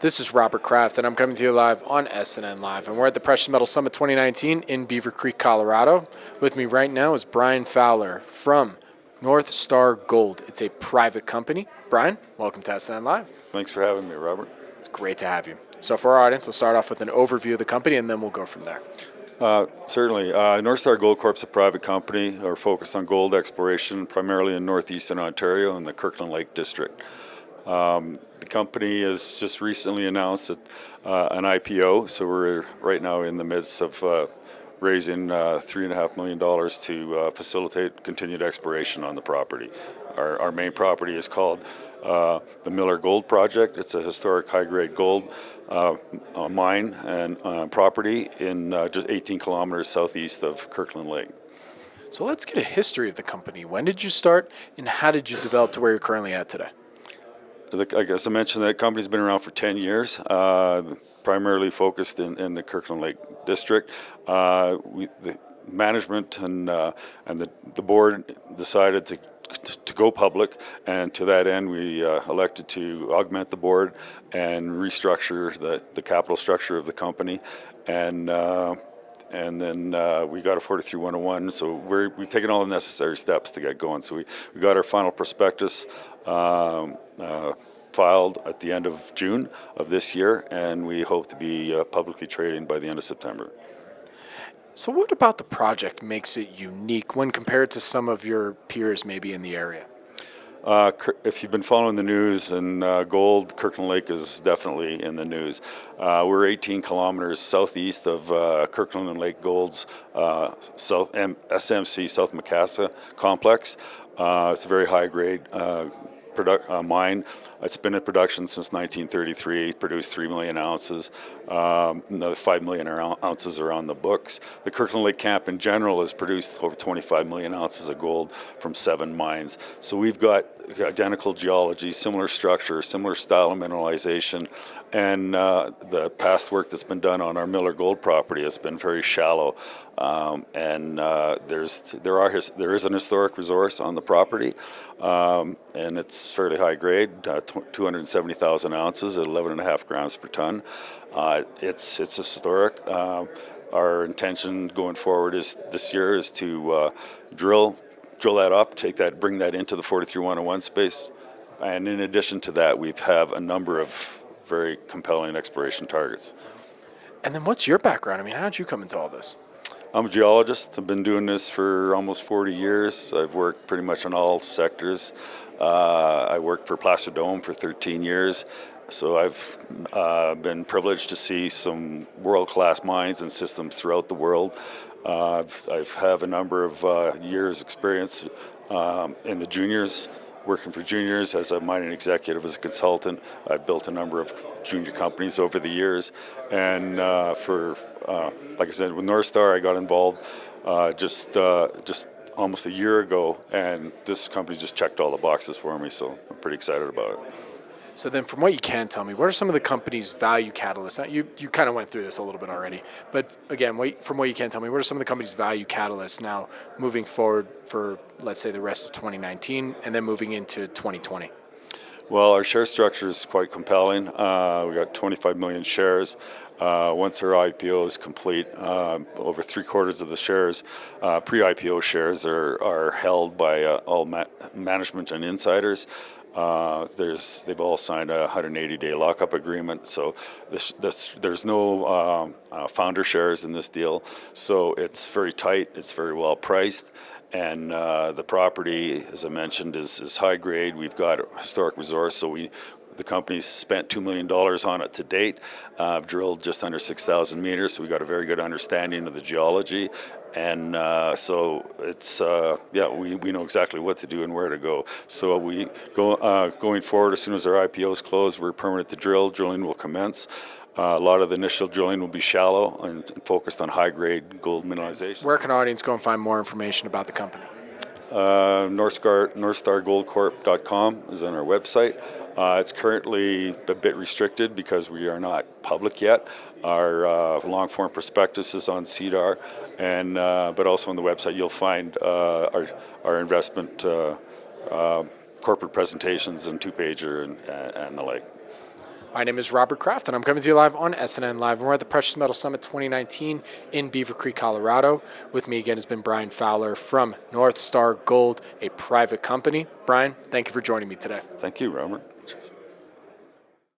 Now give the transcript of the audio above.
This is Robert Kraft, and I'm coming to you live on SNN.Live, and we're at the Precious Metal Summit 2019 in Beaver Creek, Colorado. With me right now is Brian Fowler from Northstar Gold. It's a private company. Brian, welcome to SNN.Live. Thanks for having me, Robert. It's great to have you. So for our audience, let's start off with an overview of the company, and then we'll go from there. Certainly. Northstar Gold Corp is a private company. We're focused on gold exploration, primarily in northeastern Ontario and the Kirkland Lake district. The company has just recently announced an IPO, so we're right now in the midst of raising $3.5 million to facilitate continued exploration on the property. Our main property is called the Miller Gold Project. It's a historic high-grade gold mine and property in just 18 kilometers southeast of Kirkland Lake. So let's get a history of the company. When did you start, and how did you develop to where you're currently at today? I guess I mentioned that company's been around for 10 years, primarily focused in the Kirkland Lake district. The management and the board decided to go public, and to that end we elected to augment the board and restructure the capital structure of the company, and then we got a 43-101, so we've taken all the necessary steps to get going. So we got our final prospectus filed at the end of June of this year, and we hope to be publicly trading by the end of September. So what about the project makes it unique when compared to some of your peers maybe in the area? If you've been following the news and gold, Kirkland Lake is definitely in the news. We're 18 kilometers southeast of Kirkland Lake Gold's SMC South Macassa complex. It's a very high-grade mine. It's been in production since 1933, produced 3 million ounces. Another 5 million ounces are on the books. The Kirkland Lake camp in general has produced over 25 million ounces of gold from 7 mines. So we've got identical geology, similar structure, similar style of mineralization, and the past work that's been done on our Miller Gold property has been very shallow. There is an historic resource on the property, and it's fairly high grade, 270,000 ounces at 11.5 grams per ton. It's historic. Our intention going forward this year is to drill that up, bring that into the 43-101 space, and in addition to that, we have a number of very compelling exploration targets. And then what's your background? I mean, how did you come into all this? I'm a geologist. I've been doing this for almost 40 years. I've worked pretty much on all sectors. I worked for Placer Dome for 13 years. So I've been privileged to see some world-class mines and systems throughout the world. I've have a number of years experience in the juniors, working for juniors as a mining executive, as a consultant. I've built a number of junior companies over the years, and like I said, with Northstar, I got involved just almost a year ago, and this company just checked all the boxes for me, so I'm pretty excited about it. So then from what you can tell me, what are some of the company's value catalysts? Now, you kind of went through this a little bit already, but again, from what you can tell me, what are some of the company's value catalysts now moving forward for, let's say, the rest of 2019 and then moving into 2020? Well, our share structure is quite compelling. We got 25 million shares. Once our IPO is complete, over 3/4 of the shares, pre-IPO shares, are held by all management and insiders. They've all signed a 180-day lockup agreement, so there's no founder shares in this deal. So it's very tight. It's very well priced. And the property, as I mentioned, is high grade. We've got a historic resource, so the company's spent $2 million on it to date. Drilled just under 6,000 meters, so we got a very good understanding of the geology. And so it's we know exactly what to do and where to go. So we going forward, as soon as our IPO is closed, we're permitted to drill. Drilling will commence. A lot of the initial drilling will be shallow and focused on high-grade gold mineralization. Where can our audience go and find more information about the company? NorthstarGoldCorp.com is on our website. It's currently a bit restricted because we are not public yet. Our long-form prospectus is on CDAR, but also on the website you'll find our investment corporate presentations and two-pager and the like. My name is Robert Kraft, and I'm coming to you live on SNN Live. And we're at the Precious Metal Summit 2019 in Beaver Creek, Colorado. With me again has been Brian Fowler from Northstar Gold, a private company. Brian, thank you for joining me today. Thank you, Robert.